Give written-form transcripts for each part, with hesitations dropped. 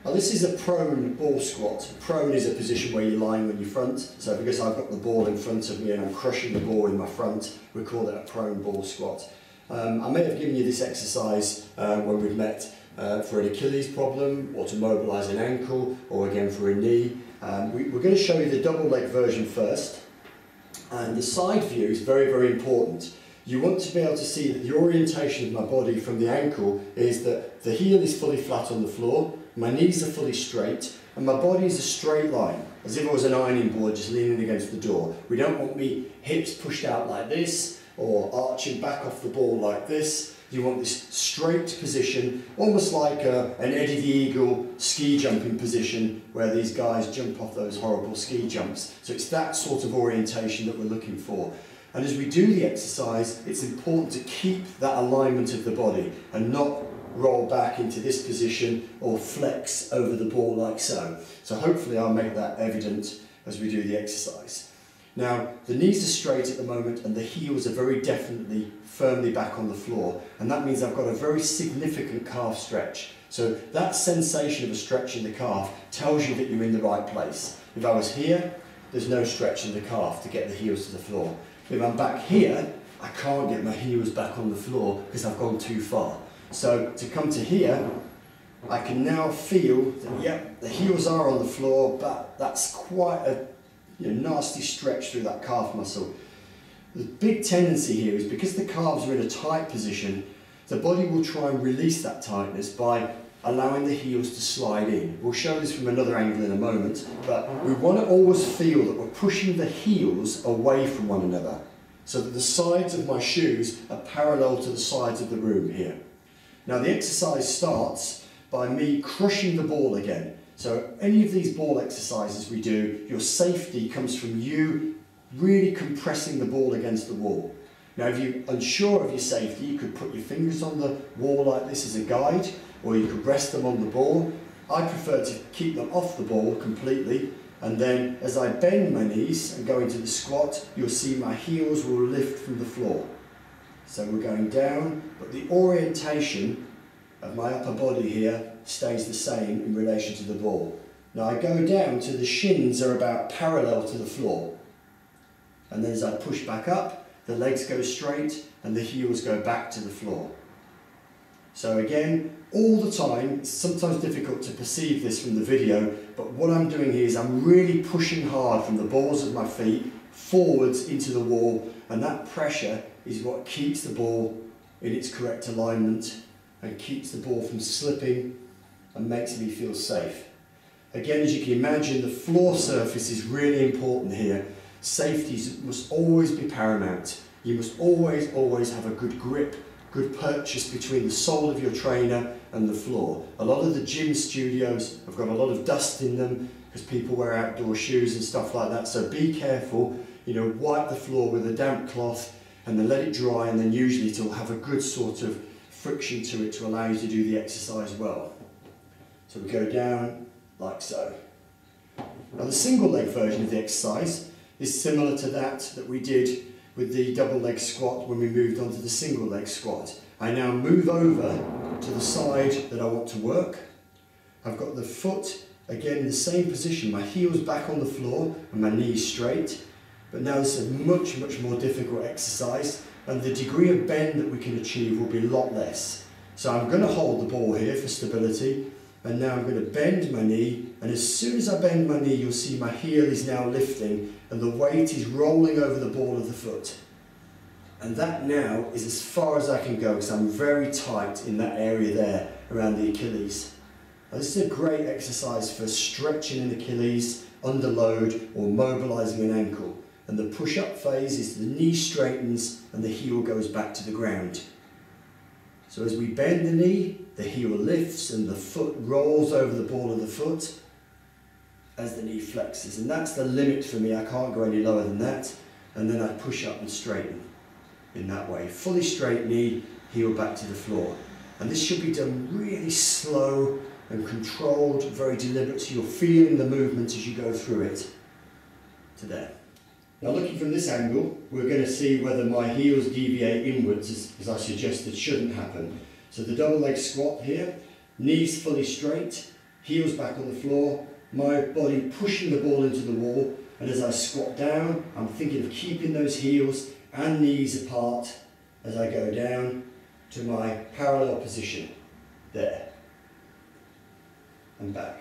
Now this is a prone ball squat. Prone is a position where you're lying on your front. So because I've got the ball in front of me and I'm crushing the ball in my front, we call it a prone ball squat. I may have given you this exercise when we've met for an Achilles problem, or to mobilise an ankle, or again for a knee. We're going to show you the double leg version first. And the side view is very, very important. You want to be able to see that the orientation of my body from the ankle is that the heel is fully flat on the floor, my knees are fully straight, and my body is a straight line, as if I was an ironing board just leaning against the door. We don't want me hips pushed out like this, or arching back off the ball like this. You want this straight position, almost like an Eddie the Eagle ski jumping position, where these guys jump off those horrible ski jumps. So it's that sort of orientation that we're looking for. And as we do the exercise, it's important to keep that alignment of the body and not roll back into this position or flex over the ball like so. So hopefully I'll make that evident as we do the exercise. Now, the knees are straight at the moment and the heels are very definitely firmly back on the floor, and that means I've got a very significant calf stretch. So that sensation of a stretch in the calf tells you that you're in the right place. If I was here, there's no stretch in the calf to get the heels to the floor. If I'm back here, I can't get my heels back on the floor because I've gone too far. So to come to here, I can now feel that, yep, the heels are on the floor, but that's quite a nasty stretch through that calf muscle. The big tendency here is because the calves are in a tight position, the body will try and release that tightness by allowing the heels to slide in. We'll show this from another angle in a moment, but we want to always feel that we're pushing the heels away from one another, so that the sides of my shoes are parallel to the sides of the room here. Now the exercise starts by me crushing the ball again. So any of these ball exercises we do, your safety comes from you really compressing the ball against the wall. Now if you're unsure of your safety, you could put your fingers on the wall like this as a guide, or you could rest them on the ball. I prefer to keep them off the ball completely, and then as I bend my knees and go into the squat, you'll see my heels will lift from the floor. So we're going down, but the orientation of my upper body here stays the same in relation to the ball. Now I go down to the shins are about parallel to the floor. And then as I push back up, the legs go straight and the heels go back to the floor. So again, all the time, it's sometimes difficult to perceive this from the video, but what I'm doing here is I'm really pushing hard from the balls of my feet forwards into the wall, and that pressure is what keeps the ball in its correct alignment and keeps the ball from slipping and makes me feel safe. Again, as you can imagine, the floor surface is really important here. Safety must always be paramount. You must always have a good grip, good purchase between the sole of your trainer and the floor. A lot of the gym studios have got a lot of dust in them because people wear outdoor shoes and stuff like that, so be careful. Wipe the floor with a damp cloth and then let it dry, and then usually it will have a good sort of friction to it to allow you to do the exercise well. So we go down like so. Now the single leg version of the exercise is similar to that we did with the double leg squat when we moved on to the single leg squat. I now move over to the side that I want to work. I've got the foot again in the same position, my heels back on the floor and my knees straight. But now this is a much more difficult exercise, and the degree of bend that we can achieve will be a lot less. So I'm going to hold the ball here for stability, and now I'm going to bend my knee, and as soon as I bend my knee, you'll see my heel is now lifting and the weight is rolling over the ball of the foot. And that now is as far as I can go because I'm very tight in that area there around the Achilles. Now, this is a great exercise for stretching an Achilles under load or mobilising an ankle. And the push-up phase is the knee straightens and the heel goes back to the ground. So as we bend the knee, the heel lifts and the foot rolls over the ball of the foot as the knee flexes. And that's the limit for me. I can't go any lower than that. And then I push up and straighten in that way. Fully straight knee, heel back to the floor. And this should be done really slow and controlled, very deliberate, so you're feeling the movement as you go through it to there. Now looking from this angle, we're going to see whether my heels deviate inwards as I suggested shouldn't happen. So the double leg squat here, knees fully straight, heels back on the floor, my body pushing the ball into the wall, and as I squat down, I'm thinking of keeping those heels and knees apart as I go down to my parallel position, there, and back.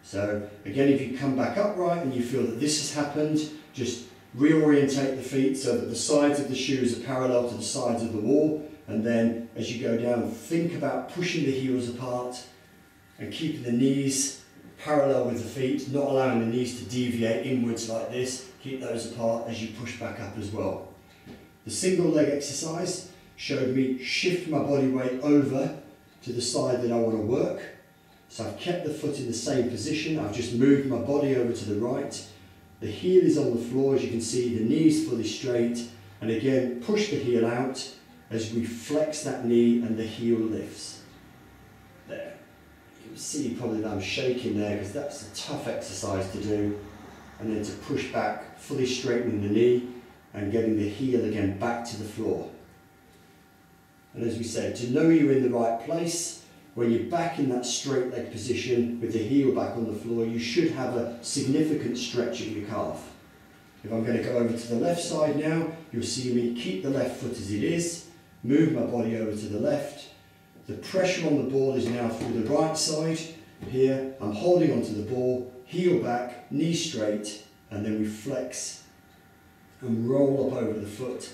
So again, if you come back upright and you feel that this has happened, just reorientate the feet so that the sides of the shoes are parallel to the sides of the wall, and then as you go down, think about pushing the heels apart and keeping the knees parallel with the feet, not allowing the knees to deviate inwards like this. Keep those apart as you push back up as well. The single leg exercise showed me shift my body weight over to the side that I want to work. So I've kept the foot in the same position, I've just moved my body over to the right. The heel is on the floor, as you can see, the knee is fully straight, and again push the heel out as we flex that knee and the heel lifts. There. You can see probably that I'm shaking there because that's a tough exercise to do. And then to push back, fully straightening the knee and getting the heel again back to the floor. And as we said, to know you're in the right place, when you're back in that straight leg position with the heel back on the floor, you should have a significant stretch of your calf. If I'm going to go over to the left side now, you'll see me keep the left foot as it is, move my body over to the left. The pressure on the ball is now through the right side. Here, I'm holding onto the ball, heel back, knee straight, and then we flex and roll up over the foot.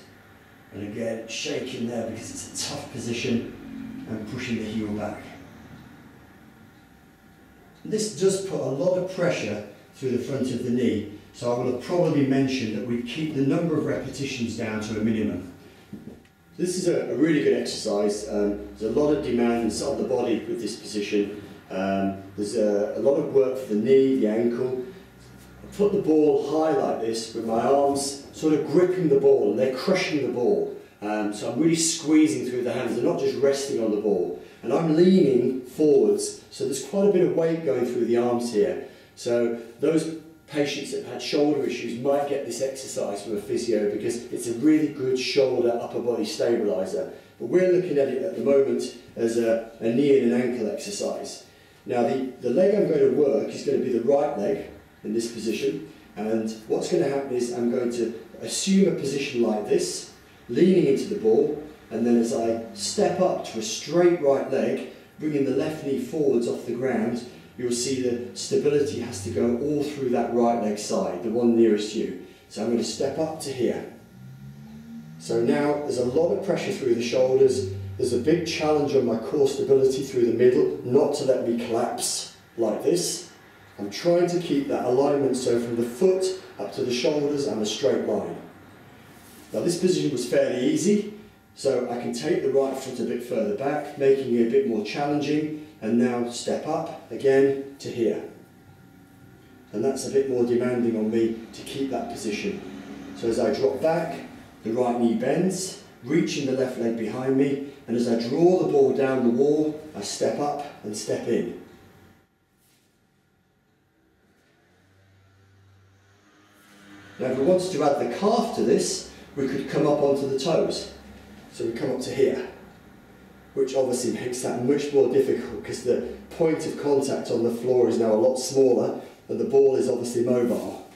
And again, shaking there because it's a tough position, and pushing the heel back. This does put a lot of pressure through the front of the knee, so I will have probably mentioned that we keep the number of repetitions down to a minimum. This is a really good exercise. There's a lot of demands on the body with this position. There's a lot of work for the knee, the ankle. I put the ball high like this with my arms sort of gripping the ball, and they're crushing the ball. So I'm really squeezing through the hands, they're not just resting on the ball. And I'm leaning forwards, so there's quite a bit of weight going through the arms here. So those patients that have had shoulder issues might get this exercise from a physio because it's a really good shoulder upper body stabiliser. But we're looking at it at the moment as a knee and an ankle exercise. Now the leg I'm going to work is going to be the right leg in this position, and what's going to happen is I'm going to assume a position like this, leaning into the ball, and then as I step up to a straight right leg, bringing the left knee forwards off the ground, you'll see the stability has to go all through that right leg side, the one nearest you. So I'm going to step up to here. So now there's a lot of pressure through the shoulders, there's a big challenge on my core stability through the middle, not to let me collapse like this. I'm trying to keep that alignment so from the foot up to the shoulders I'm a straight line. Now this position was fairly easy, so I can take the right foot a bit further back, making it a bit more challenging, and now step up again to here. And that's a bit more demanding on me to keep that position. So as I drop back, the right knee bends, reaching the left leg behind me, and as I draw the ball down the wall, I step up and step in. Now if we wanted to add the calf to this, we could come up onto the toes. So we come up to here, which obviously makes that much more difficult because the point of contact on the floor is now a lot smaller and the ball is obviously mobile.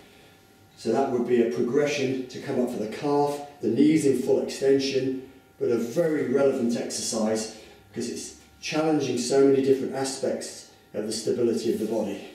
So that would be a progression to come up for the calf, the knees in full extension, but a very relevant exercise because it's challenging so many different aspects of the stability of the body.